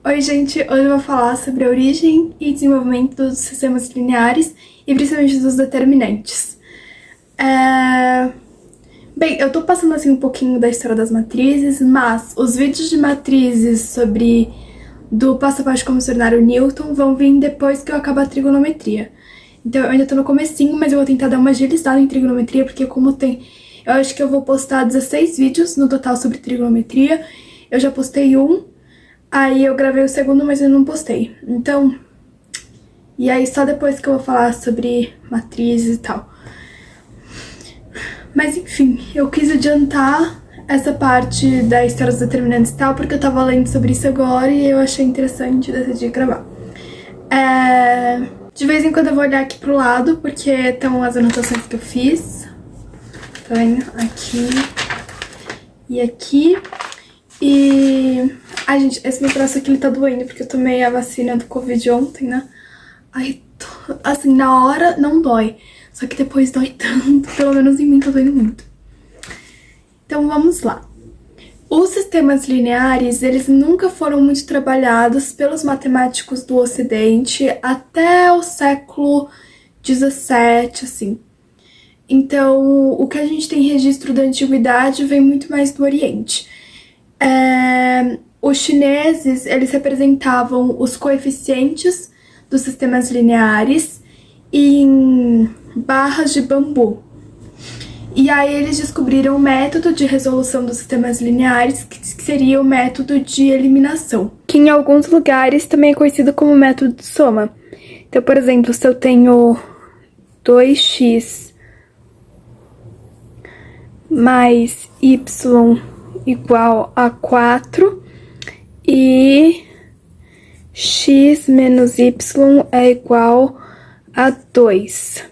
Oi, gente! Hoje eu vou falar sobre a origem e desenvolvimento dos sistemas lineares e principalmente dos determinantes. Bem, eu tô passando assim um pouquinho da história das matrizes, mas os vídeos de matrizes sobre do passo a passo de como se tornar o Newton vão vir depois que eu acabar a trigonometria. Então eu ainda tô no comecinho, mas eu vou tentar dar uma agilizada em trigonometria, porque como tem... Eu acho que eu vou postar 16 vídeos no total sobre trigonometria. Eu já postei um, aí eu gravei o segundo, mas eu não postei. Então... E aí só depois que eu vou falar sobre matrizes e tal. Mas enfim, eu quis adiantar essa parte da história dos determinantes e tal, porque eu tava lendo sobre isso agora e eu achei interessante decidir gravar. De vez em quando eu vou olhar aqui pro lado, porque estão as anotações que eu fiz. Tá vendo? Aqui e aqui. E... Ai, gente, esse meu braço aqui ele tá doendo, porque eu tomei a vacina do Covid ontem, né? Aí, assim, na hora não dói. Só que depois dói tanto, pelo menos em mim tá doendo muito. Então vamos lá. Os sistemas lineares, eles nunca foram muito trabalhados pelos matemáticos do Ocidente até o século XVII, assim. Então, o que a gente tem registro da antiguidade vem muito mais do Oriente. Os chineses, eles representavam os coeficientes dos sistemas lineares em barras de bambu. E aí eles descobriram o método de resolução dos sistemas lineares, que seria o método de eliminação, que em alguns lugares também é conhecido como método de soma. Então, por exemplo, se eu tenho 2x mais y igual a 4 e x menos y é igual a 2.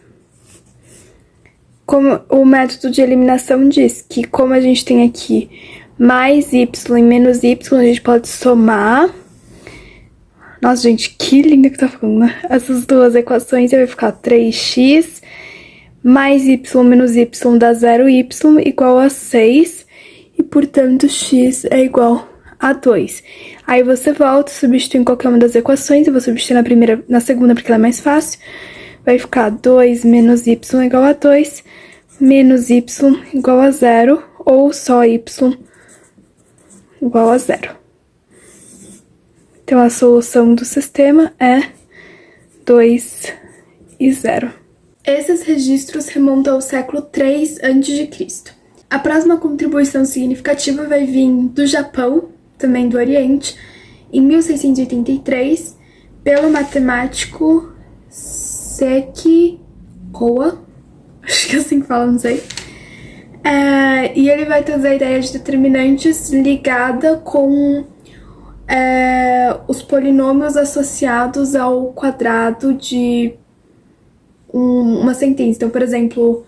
Como o método de eliminação diz que, como a gente tem aqui mais y e menos y, a gente pode somar. Nossa, gente, que linda que tá falando, né? Essas duas equações vai ficar 3x mais y menos y dá 0y igual a 6. E, portanto, x é igual a 2. Aí você volta, substitui em qualquer uma das equações. Eu vou substituir na segunda porque ela é mais fácil. Vai ficar 2 menos y igual a 2, menos y igual a 0, ou só y igual a 0. Então, a solução do sistema é 2 e 0. Esses registros remontam ao século 3 a.C. A próxima contribuição significativa vai vir do Japão, também do Oriente, em 1683, pelo matemático Seki Koa, acho que assim fala, não sei. E ele vai trazer a ideia de determinantes ligada com os polinômios associados ao quadrado de uma sentença. Então, por exemplo,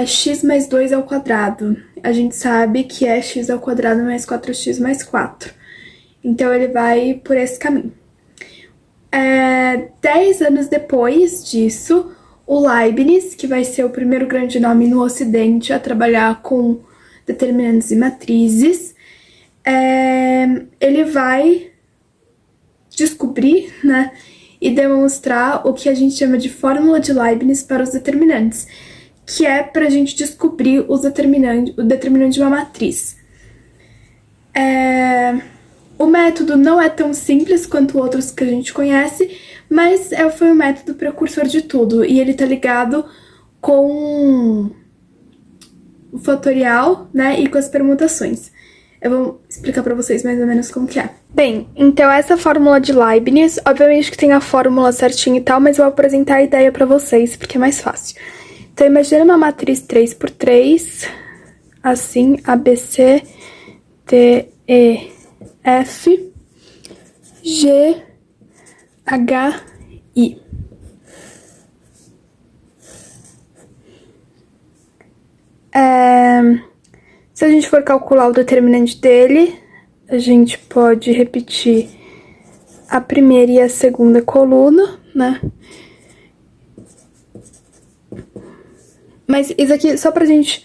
x mais 2 ao quadrado. A gente sabe que é x ao quadrado mais 4x mais 4. Então, ele vai por esse caminho. 10 anos depois disso, o Leibniz, que vai ser o primeiro grande nome no Ocidente a trabalhar com determinantes e matrizes, ele vai descobrir, né, e demonstrar o que a gente chama de fórmula de Leibniz para os determinantes, que é para a gente descobrir o determinante de uma matriz. O método não é tão simples quanto outros que a gente conhece, mas foi o método precursor de tudo, e ele tá ligado com o fatorial, né, e com as permutações. Eu vou explicar pra vocês mais ou menos como que é. Bem, então essa fórmula de Leibniz, obviamente que tem a fórmula certinha e tal, mas eu vou apresentar a ideia pra vocês, porque é mais fácil. Então, imagina uma matriz 3×3, assim, A, B, C, D, E, F, G, H, I. Se a gente for calcular o determinante dele, a gente pode repetir a primeira e a segunda coluna, né? Mas isso aqui, só pra gente...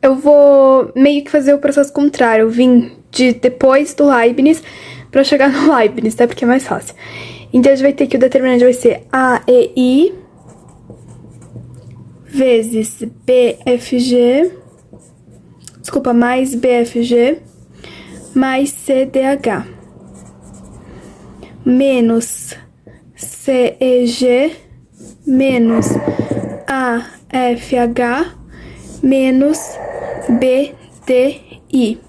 Eu vou meio que fazer o processo contrário. Eu vim de depois do Leibniz pra chegar no Leibniz, tá? Porque é mais fácil. Então, a gente vai ter que o determinante vai ser A e I vezes BFG, desculpa, mais BFG, mais CDH, menos CEG, menos AFH, menos BDI.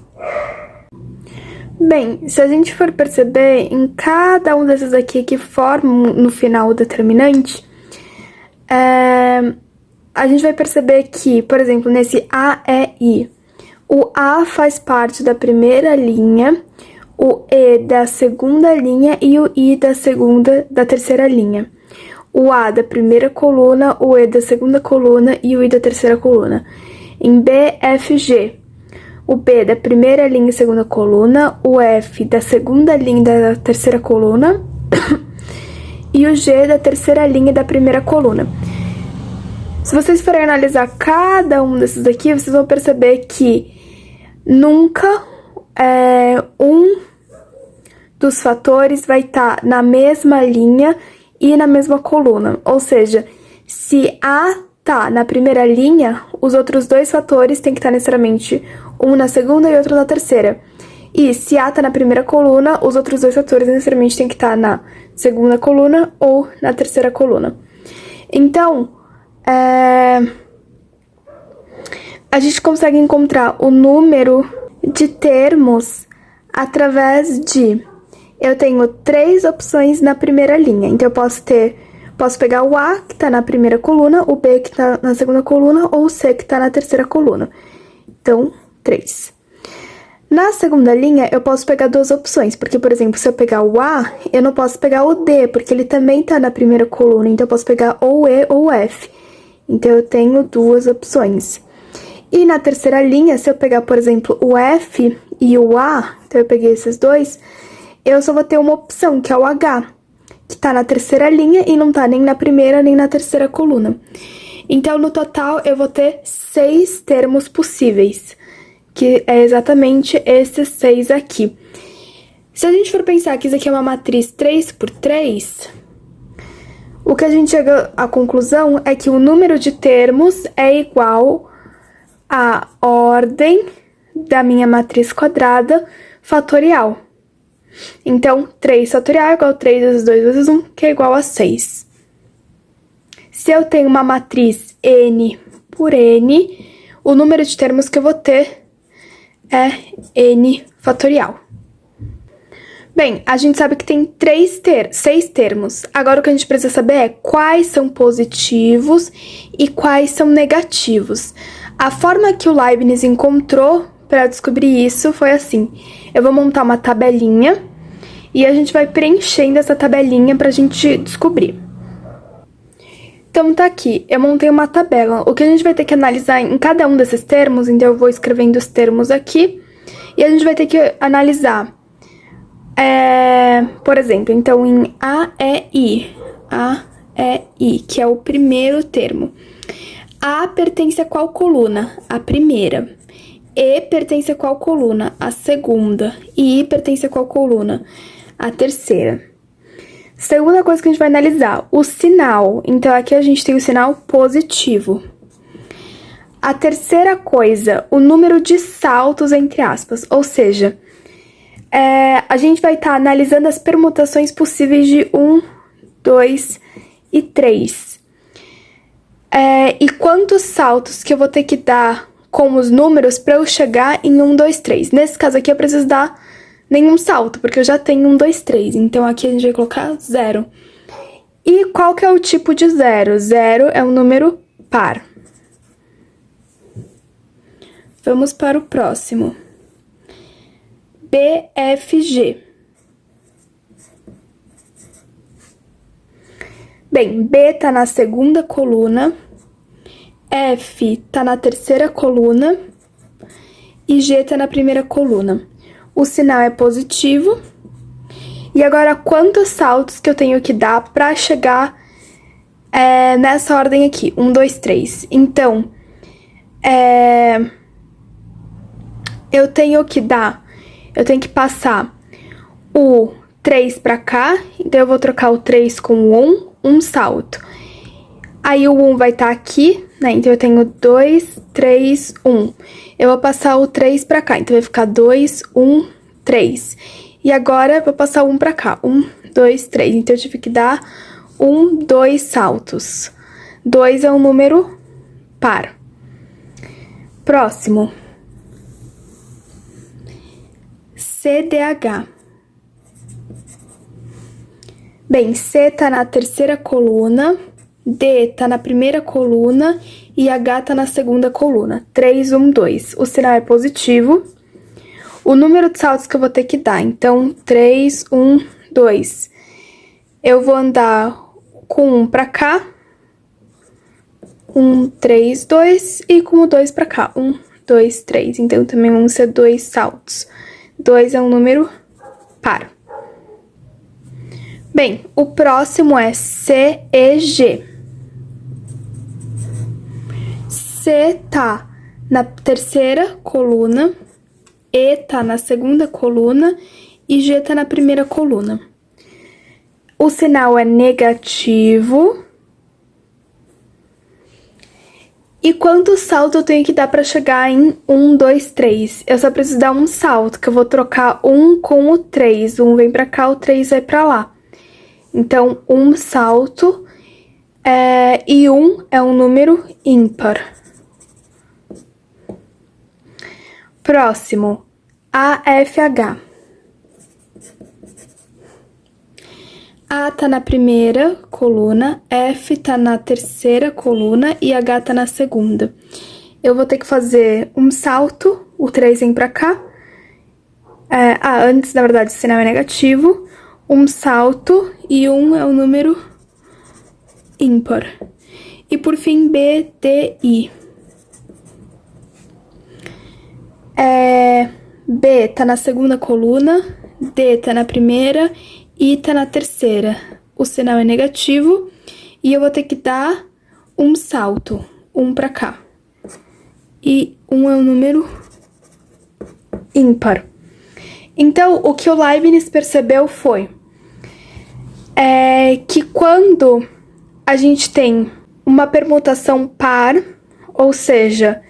Bem, se a gente for perceber, em cada um desses aqui que formam no final o determinante, a gente vai perceber que, por exemplo, nesse A, E, I, o A faz parte da primeira linha, o E da segunda linha e o I da terceira linha. O A da primeira coluna, o E da segunda coluna e o I da terceira coluna. Em BFG, o B da primeira linha e segunda coluna, o F da segunda linha e da terceira coluna e o G da terceira linha e da primeira coluna. Se vocês forem analisar cada um desses aqui, vocês vão perceber que nunca um dos fatores vai estar na mesma linha e na mesma coluna. Ou seja, se A tá na primeira linha, os outros dois fatores têm que estar necessariamente um na segunda e outro na terceira. E se A tá na primeira coluna, os outros dois fatores necessariamente têm que estar na segunda coluna ou na terceira coluna. Então, a gente consegue encontrar o número de termos através de... Eu tenho 3 opções na primeira linha, então eu posso pegar o A, que tá na primeira coluna, o B, que tá na segunda coluna, ou o C, que tá na terceira coluna. Então, 3. Na segunda linha, eu posso pegar 2 opções, porque, por exemplo, se eu pegar o A, eu não posso pegar o D, porque ele também tá na primeira coluna, então eu posso pegar ou o E ou o F. Então, eu tenho 2 opções. E na terceira linha, se eu pegar, por exemplo, o F e o A, então eu peguei esses 2, eu só vou ter uma opção, que é o H, que tá na terceira linha e não tá nem na primeira nem na terceira coluna. Então, no total, eu vou ter 6 termos possíveis, que é exatamente esses 6 aqui. Se a gente for pensar que isso aqui é uma matriz 3×3, o que a gente chega à conclusão é que o número de termos é igual à ordem da minha matriz quadrada fatorial. Então, 3 fatorial é igual a 3 vezes 2 vezes 1, que é igual a 6. Se eu tenho uma matriz n por n, o número de termos que eu vou ter é n fatorial. Bem, a gente sabe que tem 6 termos. Agora, o que a gente precisa saber é quais são positivos e quais são negativos. A forma que o Leibniz encontrou para descobrir isso foi assim. Eu vou montar uma tabelinha e a gente vai preenchendo essa tabelinha pra gente descobrir. Então, tá aqui. Eu montei uma tabela. O que a gente vai ter que analisar em cada um desses termos, então eu vou escrevendo os termos aqui. E a gente vai ter que analisar, por exemplo, então em AEI, que é o primeiro termo. A pertence a qual coluna? A primeira. E pertence a qual coluna? A segunda. E I pertence a qual coluna? A terceira. Segunda coisa que a gente vai analisar, o sinal. Então, aqui a gente tem o sinal positivo. A terceira coisa, o número de saltos, entre aspas. Ou seja, a gente vai estar analisando as permutações possíveis de 1, 2 e 3. E quantos saltos que eu vou ter que dar com os números para eu chegar em 1, 2, 3. Nesse caso aqui eu preciso dar nenhum salto, porque eu já tenho 1, 2, 3. Então aqui a gente vai colocar 0. E qual que é o tipo de 0? 0 é um número par. Vamos para o próximo. BFG. Bem, B tá na segunda coluna, F tá na terceira coluna e G tá na primeira coluna. O sinal é positivo. E agora, quantos saltos que eu tenho que dar pra chegar nessa ordem aqui? 1, 2, 3. Então, eu tenho que passar o 3 pra cá, então eu vou trocar o 3 com o 1, um salto. Aí o 1 vai estar aqui, né? Então eu tenho 2, 3, 1. Eu vou passar o 3 pra cá, então vai ficar 2, 1, 3. E agora eu vou passar o 1 pra cá. 1, 2, 3. Então eu tive que dar 1, 2 saltos. 2 é um número par. Próximo. CDH. Bem, C tá na terceira coluna, D tá na primeira coluna e H tá na segunda coluna. 3, 1, 2. O sinal é positivo. O número de saltos que eu vou ter que dar, então, 3, 1, 2. Eu vou andar com 1 pra cá. 1, 3, 2. E com o 2 pra cá. 1, 2, 3. Então, também vão ser 2 saltos. 2 é um número par. Bem, o próximo é CEG. C tá na terceira coluna, E tá na segunda coluna e G tá na primeira coluna. O sinal é negativo. E quantos saltos eu tenho que dar pra chegar em 1, 2, 3? Eu só preciso dar um salto, que eu vou trocar 1 com o 3. 1 vem pra cá, o 3 vai pra lá. Então, um salto e 1 é um número ímpar. Próximo, AFH. A tá na primeira coluna, F tá na terceira coluna e H tá na segunda. Eu vou ter que fazer um salto, o 3 vem pra cá. Antes, na verdade, o sinal é negativo. Um salto e 1 é um número ímpar. E por fim, B, D, I. B tá na segunda coluna, D tá na primeira, I tá na terceira. O sinal é negativo e eu vou ter que dar um salto, 1 pra cá. E 1 é um número ímpar. Então, o que o Leibniz percebeu foi que quando a gente tem uma permutação par, ou seja,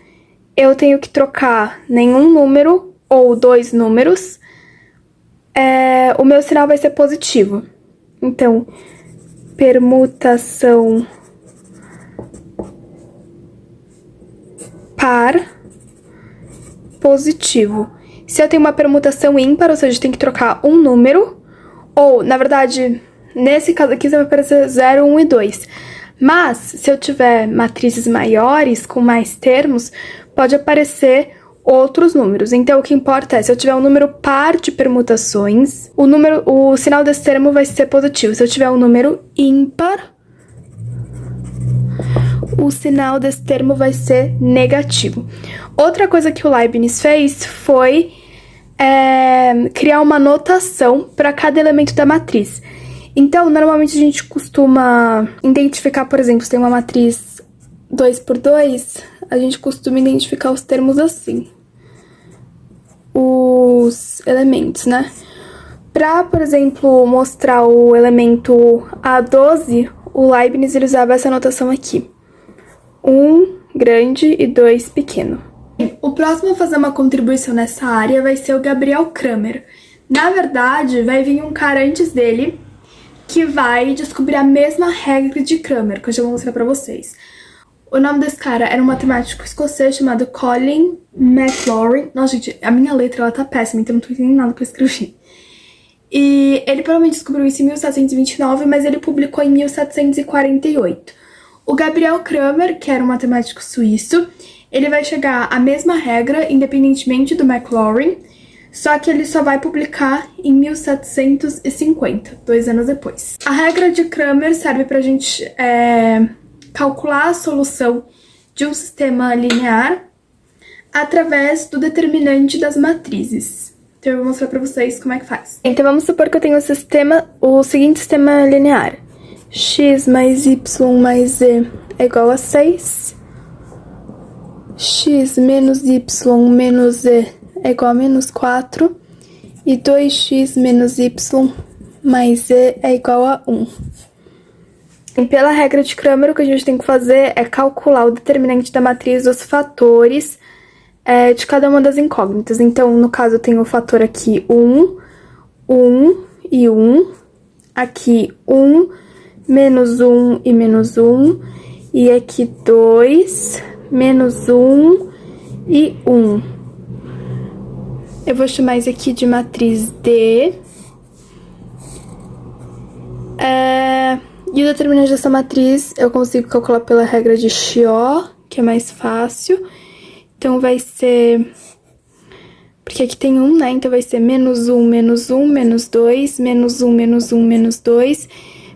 eu tenho que trocar nenhum número ou 2 números, o meu sinal vai ser positivo. Então, permutação par positivo. Se eu tenho uma permutação ímpar, ou seja, tem que trocar um número, ou, na verdade, nesse caso aqui, vai aparecer 0, 1 e 2. Mas, se eu tiver matrizes maiores, com mais termos, pode aparecer outros números. Então, o que importa é, se eu tiver um número par de permutações, o sinal desse termo vai ser positivo. Se eu tiver um número ímpar, o sinal desse termo vai ser negativo. Outra coisa que o Leibniz fez foi criar uma notação para cada elemento da matriz. Então, normalmente a gente costuma identificar, por exemplo, se tem uma matriz 2 por 2, a gente costuma identificar os termos assim. Os elementos, né? Para, por exemplo, mostrar o elemento A12, o Leibniz ele usava essa notação aqui. 1 grande e 2 pequeno. O próximo a fazer uma contribuição nessa área vai ser o Gabriel Cramer. Na verdade, vai vir um cara antes dele que vai descobrir a mesma regra de Cramer, que eu já vou mostrar pra vocês. O nome desse cara era um matemático escocês chamado Colin McLaurin. Nossa, gente, a minha letra ela tá péssima, então eu não tô entendendo nada que eu escrevi. E ele provavelmente descobriu isso em 1729, mas ele publicou em 1748. O Gabriel Cramer, que era um matemático suíço, ele vai chegar à mesma regra, independentemente do Maclaurin, só que ele só vai publicar em 1750, 2 anos depois. A regra de Cramer serve pra gente calcular a solução de um sistema linear através do determinante das matrizes. Então eu vou mostrar pra vocês como é que faz. Então vamos supor que eu tenho o seguinte sistema linear. X mais y mais z é igual a 6. X menos y menos z é igual a menos 4. E 2x menos y mais z é igual a 1. E pela regra de Cramer, o que a gente tem que fazer é calcular o determinante da matriz dos fatores de cada uma das incógnitas. Então, no caso, eu tenho o fator aqui 1, 1 e 1. Aqui 1, menos 1 e menos 1. E aqui 2, menos 1 e 1. Eu vou chamar isso aqui de matriz D. E o determinante dessa matriz eu consigo calcular pela regra de Chió, que é mais fácil. Então, vai ser... Porque aqui tem 1, né? Então, vai ser menos 1, menos 1, menos 2, menos 1, menos 1, menos 2,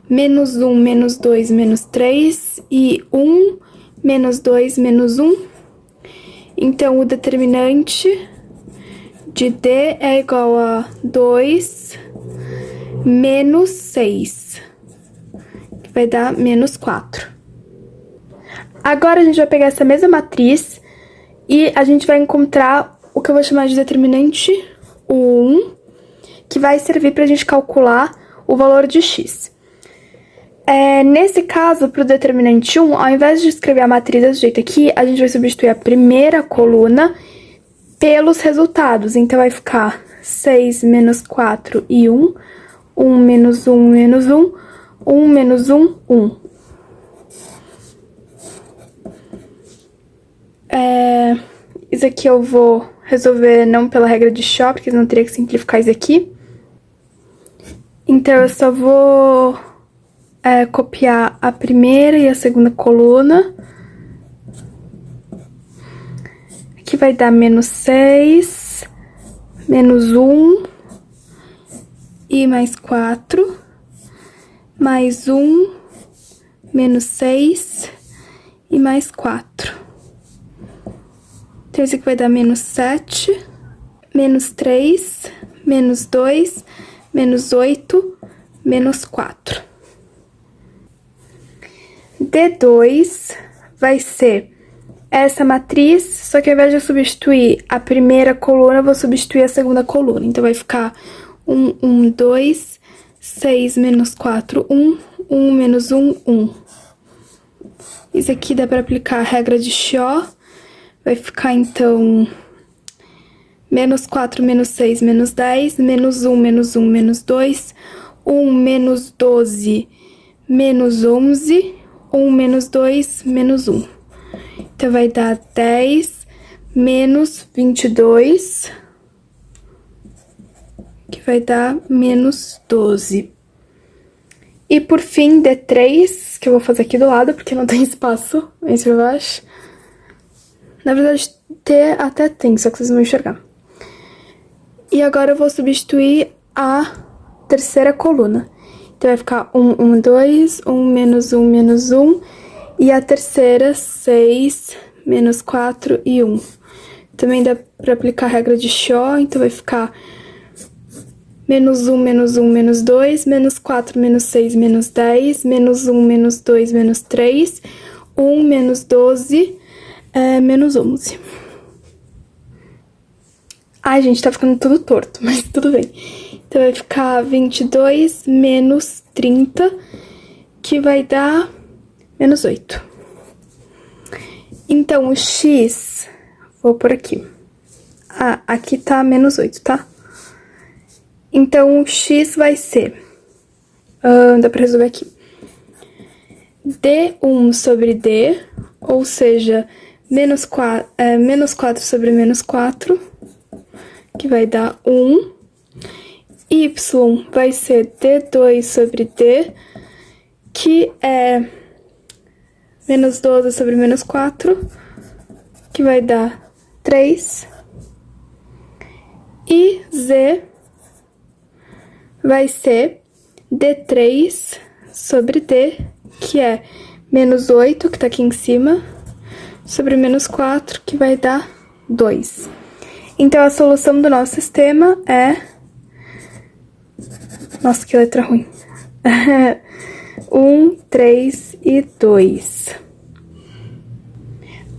menos 1, menos 2, menos 3, e 1, menos 2, menos 1. Então, o determinante de D é igual a 2 menos 6, que vai dar menos 4. Agora, a gente vai pegar essa mesma matriz e a gente vai encontrar o que eu vou chamar de determinante 1, que vai servir para a gente calcular o valor de x. Nesse caso, para o determinante 1, ao invés de escrever a matriz desse jeito aqui, a gente vai substituir a primeira coluna pelos resultados. Então, vai ficar 6 menos 4 e 1, 1 menos 1 menos 1, 1 menos 1, 1. Isso aqui eu vou resolver não pela regra de Shaw, porque senão eu teria que simplificar isso aqui. Então, eu só vou copiar a primeira e a segunda coluna. Aqui vai dar menos 6, menos 1, e mais 4, mais 1, menos 6, e mais 4. Então, esse aqui vai dar menos 7, menos 3, menos 2, menos 8, menos 4. D2 vai ser essa matriz, só que ao invés de eu substituir a primeira coluna, eu vou substituir a segunda coluna. Então, vai ficar 1, 1, 2, 6 menos 4, 1, 1 menos 1, 1. Isso aqui dá para aplicar a regra de Shaw. Vai ficar, então, menos 4, menos 6, menos 10, menos 1, menos 1, menos 2, 1, menos 12, menos 11, 1, menos 2, menos 1. Então, vai dar 10 menos 22, que vai dar menos 12. E, por fim, D3, que eu vou fazer aqui do lado, porque não tem espaço em cima e embaixo. Na verdade, T até tem, só que vocês vão enxergar. E agora eu vou substituir a terceira coluna. Então, vai ficar 1, 1, 2, 1 menos 1, menos 1. E a terceira, 6, menos 4 e 1. Também dá pra aplicar a regra de Shaw, então vai ficar menos 1, menos 1, menos 2, menos 4, menos 6, menos 10, menos 1, menos 2, menos 3, 1, menos 12, menos 11. Ai, gente, tá ficando tudo torto, mas tudo bem. Então, vai ficar 22 menos 30, que vai dar menos 8. Então, o x, vou por aqui. Ah, aqui tá menos 8, tá? Então, o x vai ser... dá pra resolver aqui. D1 sobre D, ou seja, menos 4 sobre menos 4, que vai dar 1. Y vai ser D2 sobre D, que é menos 12 sobre menos 4, que vai dar 3. E Z vai ser D3 sobre D, que é menos 8, que tá aqui em cima, sobre menos 4, que vai dar 2. Então, a solução do nosso sistema é... Nossa, que letra ruim. 1, 3 e 2.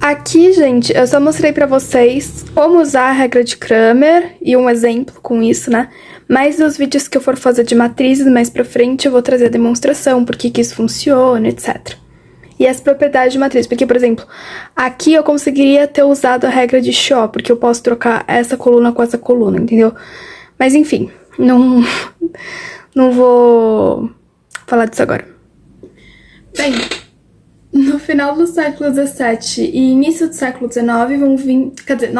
Aqui, gente, eu só mostrei pra vocês como usar a regra de Cramer e um exemplo com isso, né? Mas nos vídeos que eu for fazer de matrizes mais pra frente, eu vou trazer a demonstração, por que isso funciona, etc. E as propriedades de matriz, porque, por exemplo, aqui eu conseguiria ter usado a regra de Shaw, porque eu posso trocar essa coluna com essa coluna, entendeu? Mas, enfim, não vou falar disso agora. Bem, no final do século XVII e início do século XIX vão vir... Quer dizer,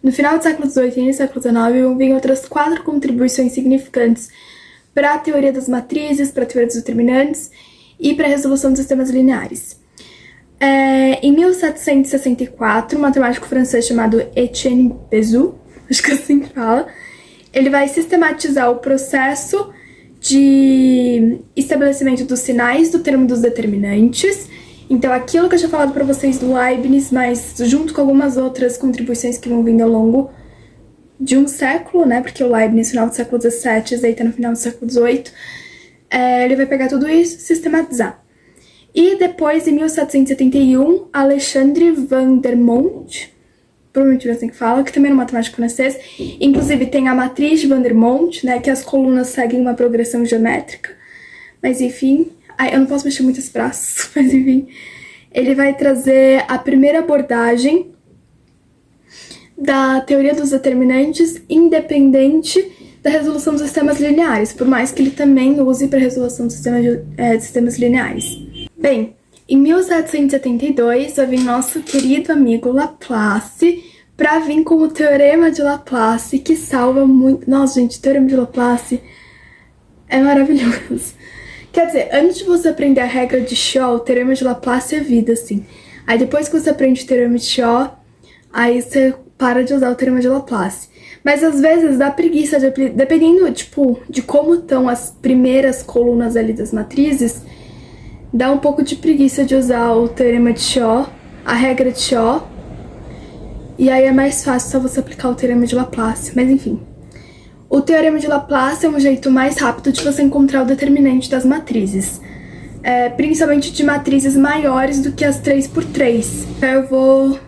no final do século XVIII e início do século XIX vão vir outras 4 contribuições significantes para a teoria das matrizes, para a teoria dos determinantes e para a resolução dos sistemas lineares. Em 1764, um matemático francês chamado Etienne Bezout, acho que assim fala, ele vai sistematizar o processo de estabelecimento dos sinais do termo dos determinantes. Então, aquilo que eu tinha falado para vocês do Leibniz, mas junto com algumas outras contribuições que vão vindo ao longo de um século, né? Porque o Leibniz, no final do século XVII, aí tá no final do século XVIII, ele vai pegar tudo isso e sistematizar. E depois, em 1771, Alexandre van der Monte, provavelmente assim que fala, que também é um matemático francês, inclusive tem a matriz de Van der Monte, né, que as colunas seguem uma progressão geométrica, mas enfim, eu não posso mexer muito os braços, mas enfim, ele vai trazer a primeira abordagem da teoria dos determinantes independente da resolução dos sistemas lineares, por mais que ele também use para a resolução dos sistemas lineares. Bem, em 1772, vai vir nosso querido amigo Laplace para vir com o Teorema de Laplace, que salva muito... Nossa, gente, o Teorema de Laplace é maravilhoso. Quer dizer, antes de você aprender a regra de Shaw, o Teorema de Laplace é vida, assim. Aí depois que você aprende o Teorema de Shaw, aí você para de usar o Teorema de Laplace. Mas às vezes dá preguiça, dependendo, tipo, de como estão as primeiras colunas ali das matrizes, dá um pouco de preguiça de usar o Teorema de Shaw, a regra de Shaw, e aí é mais fácil só você aplicar o Teorema de Laplace, mas enfim. O Teorema de Laplace é um jeito mais rápido de você encontrar o determinante das matrizes, principalmente de matrizes maiores do que as 3×3. Então eu vou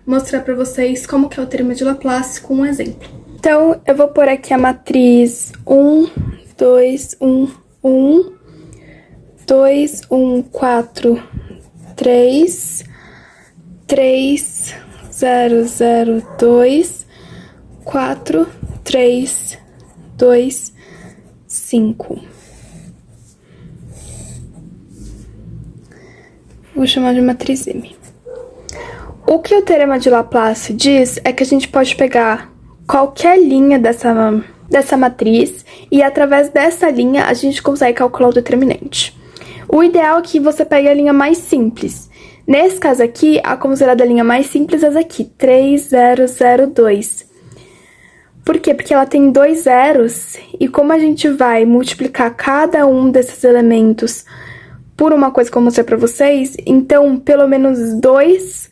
mostrar pra vocês como que é o Teorema de Laplace com um exemplo. Então eu vou pôr aqui a matriz 1, 2, 1, 1, 2, 1, 4, 3, 3, 0, 0, 2, 4, 3, 2, 5. Vou chamar de matriz M. O que o Teorema de Laplace diz é que a gente pode pegar qualquer linha dessa matriz e através dessa linha a gente consegue calcular o determinante. O ideal é que você pegue a linha mais simples. Nesse caso aqui, a considerada linha mais simples é essa aqui, 3002. Por quê? Porque ela tem 2 zeros e como a gente vai multiplicar cada um desses elementos por uma coisa que eu mostrei pra vocês, então pelo menos 2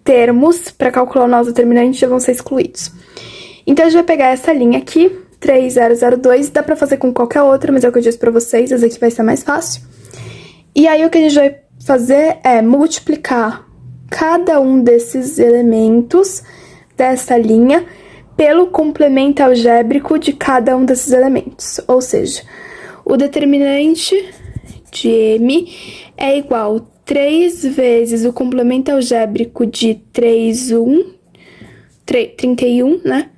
termos para calcular o nosso determinante já vão ser excluídos. Então a gente vai pegar essa linha aqui, 3002, dá pra fazer com qualquer outra, mas é o que eu disse pra vocês, essa aqui vai ser mais fácil. E aí o que a gente vai fazer é multiplicar cada um desses elementos dessa linha pelo complemento algébrico de cada um desses elementos. Ou seja, o determinante de M é igual a 3 vezes o complemento algébrico de 31, né?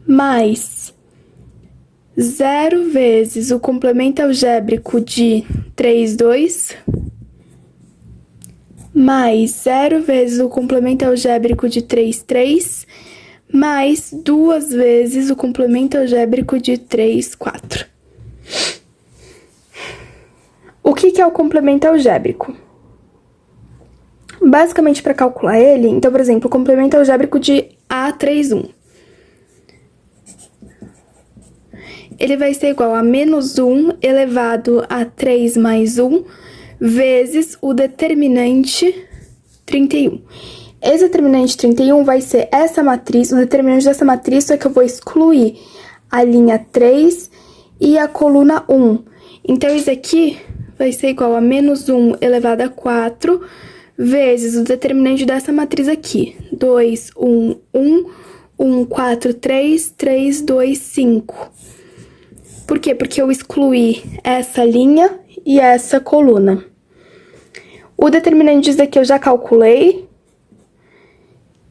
Mais 0 vezes o complemento algébrico de 32, mais 0 vezes o complemento algébrico de 33, mais 2 vezes o complemento algébrico de 34. O que é o complemento algébrico? Basicamente, para calcular ele, então, por exemplo, o complemento algébrico de A31. Ele vai ser igual a menos 1 elevado a 3 mais 1 vezes o determinante 31. Esse determinante 31 vai ser essa matriz, o determinante dessa matriz, só que eu vou excluir a linha 3 e a coluna 1. Então, isso aqui vai ser igual a menos 1 elevado a 4 vezes o determinante dessa matriz aqui. 2, 1, 1, 1, 4, 3, 3, 2, 5. Por quê? Porque eu excluí essa linha e essa coluna. O determinante disso daqui eu já calculei,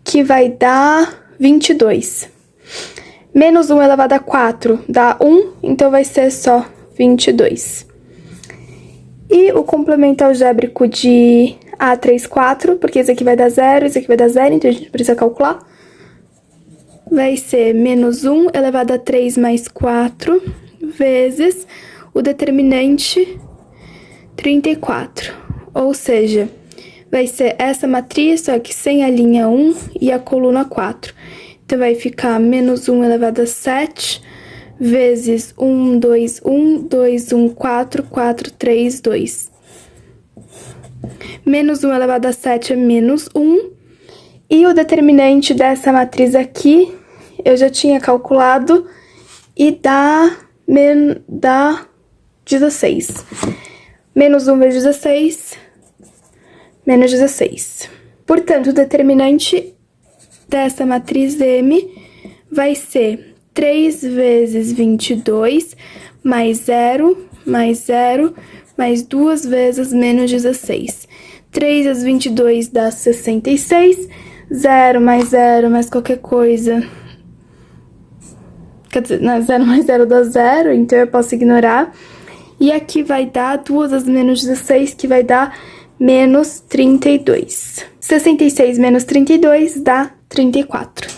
que vai dar 22. Menos 1 elevado a 4 dá 1, então vai ser só 22. E o complemento algébrico de A3, 4, porque esse aqui vai dar 0, esse aqui vai dar 0, então a gente precisa calcular. Vai ser menos 1 elevado a 3 mais 4, vezes o determinante 34. Ou seja, vai ser essa matriz, só que sem a linha 1 e a coluna 4. Então, vai ficar menos 1 elevado a 7, vezes 1, 2, 1, 2, 1, 4, 4, 3, 2. Menos 1 elevado a 7 é menos 1. E o determinante dessa matriz aqui, eu já tinha calculado, e dá 16. Menos 1 vezes 16, menos 16. Portanto, o determinante dessa matriz M vai ser 3 vezes 22, mais 0, mais 0, mais 2 vezes menos 16. 3 vezes 22 dá 66, 0 mais qualquer coisa. Quer dizer, 0 mais 0 dá 0, então eu posso ignorar. E aqui vai dar 2 vezes menos 16, que vai dar menos 32. 66 menos 32 dá 34.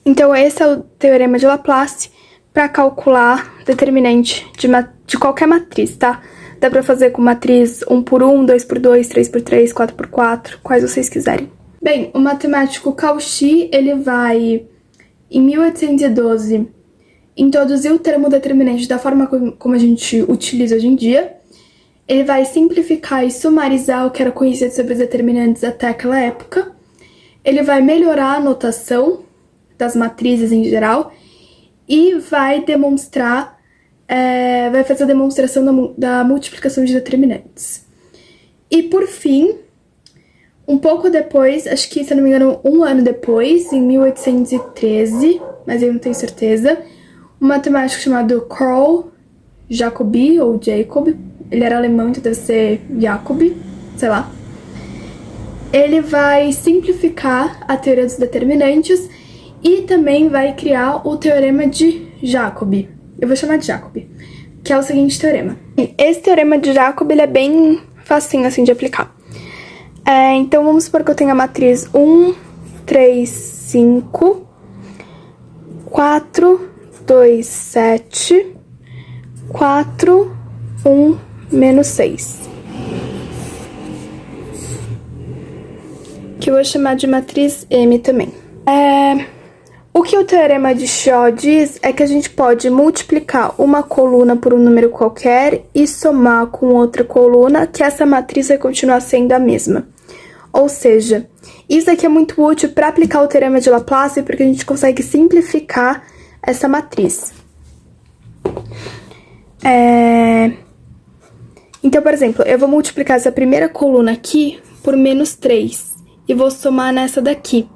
Então, esse é o teorema de Laplace para calcular determinante de qualquer matriz, tá? Dá para fazer com matriz 1 por 1, 2 por 2, 3 por 3, 4 por 4, quais vocês quiserem. Bem, o matemático Cauchy, ele vai, em 1812, introduzir o termo determinante da forma como a gente utiliza hoje em dia. Ele vai simplificar e sumarizar o que era conhecido sobre os determinantes até aquela época. Ele vai melhorar a notação das matrizes em geral e vai demonstrar, vai fazer a demonstração da multiplicação de determinantes. E por fim, um pouco depois, acho que, se eu não me engano, um ano depois, em 1813, mas eu não tenho certeza, um matemático chamado Carl Jacobi, ou Jacob, ele era alemão, então deve ser Jacobi, sei lá. Ele vai simplificar a teoria dos determinantes e também vai criar o teorema de Jacobi. Eu vou chamar de Jacobi, que é o seguinte teorema. Esse teorema de Jacobi, ele é bem facinho assim de aplicar. Então, vamos supor que eu tenho a matriz 1, 3, 5, 4, 2, 7, 4, 1, menos 6. Que eu vou chamar de matriz M também. O que o teorema de Shaw diz é que a gente pode multiplicar uma coluna por um número qualquer e somar com outra coluna, que essa matriz vai continuar sendo a mesma. Ou seja, isso aqui é muito útil para aplicar o teorema de Laplace, porque a gente consegue simplificar essa matriz. Então, por exemplo, eu vou multiplicar essa primeira coluna aqui por menos 3 e vou somar nessa daqui.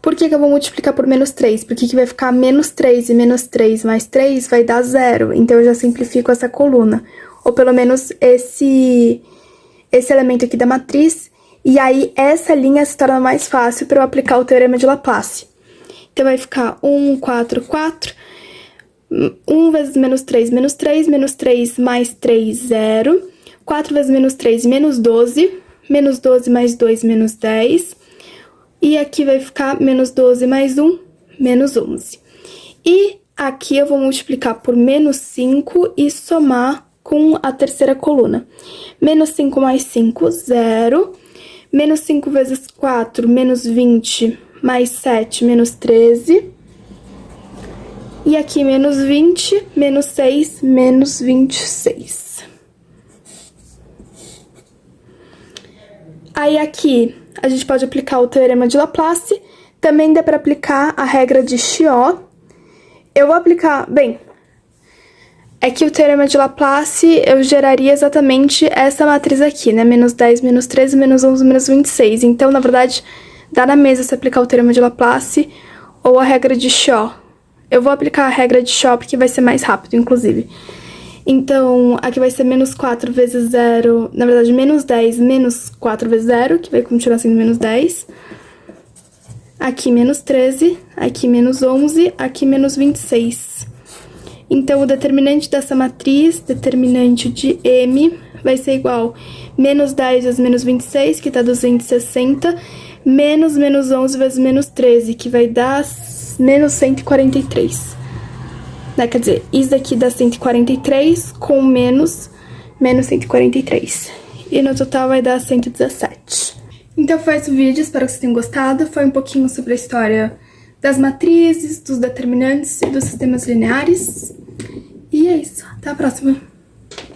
Por que eu vou multiplicar por menos 3? Porque que vai ficar menos 3 e menos 3 mais 3 vai dar 0. Então, eu já simplifico essa coluna. Ou pelo menos esse elemento aqui da matriz. E aí, essa linha se torna mais fácil para eu aplicar o teorema de Laplace. Então, vai ficar 1, 4, 4. 1 vezes menos 3 mais 3, 0. 4 vezes menos 3, menos 12. Menos 12 mais 2, menos 10. E aqui vai ficar menos 12 mais 1, menos 11. E aqui eu vou multiplicar por menos 5 e somar com a terceira coluna. Menos 5 mais 5, 0. Menos 5 vezes 4, menos 20, mais 7, menos 13. E aqui menos 20, menos 6, menos 26. Aí aqui a gente pode aplicar o teorema de Laplace, também dá para aplicar a regra de Shaw. Eu vou aplicar, bem, é que o teorema de Laplace eu geraria exatamente essa matriz aqui, né? Menos 10, menos 13, menos 11, menos 26. Então, na verdade, dá na mesa se aplicar o teorema de Laplace ou a regra de Shaw. Eu vou aplicar a regra de Shaw porque vai ser mais rápido, inclusive. Então, aqui vai ser menos 4 vezes 0, na verdade, menos 10 menos 4 vezes 0, que vai continuar sendo menos 10. Aqui menos 13, aqui menos 11, aqui menos 26. Então, o determinante dessa matriz, determinante de M, vai ser igual menos 10 vezes menos 26, que dá 260, menos 11 vezes menos 13, que vai dar menos 143. Né? Quer dizer, isso daqui dá 143 com menos 143. E no total vai dar 117. Então foi esse o vídeo, espero que vocês tenham gostado. Foi um pouquinho sobre a história das matrizes, dos determinantes e dos sistemas lineares. E é isso, até a próxima!